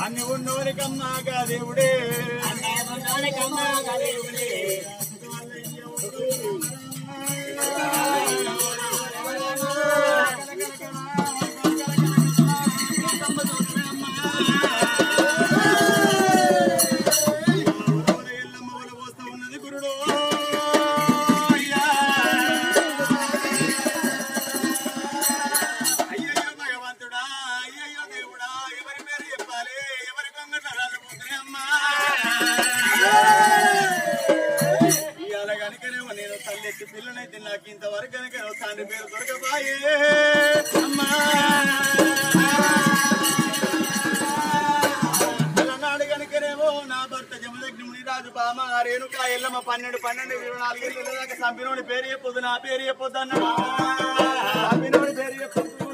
అన్ని ఉన్నోరికమ్మాగా దేవుడే నేను తల్లెత్తి పిల్లనైతే నాకు ఇంతవరకు కనుక తండ్రి పేరు దొరకబాయే అమ్మా నాడు కనుకనేమో నా భర్త జమదగ్ని రాజు బామ రేణుకా ఎల్లమ్మ 12 24 ఏళ్ళ దాకా సంపినోడి పేరు చెప్పొద్దు నా పేరు చెప్పొద్దు అన్నాడు సంపినోడి పేరు చెప్పొద్దు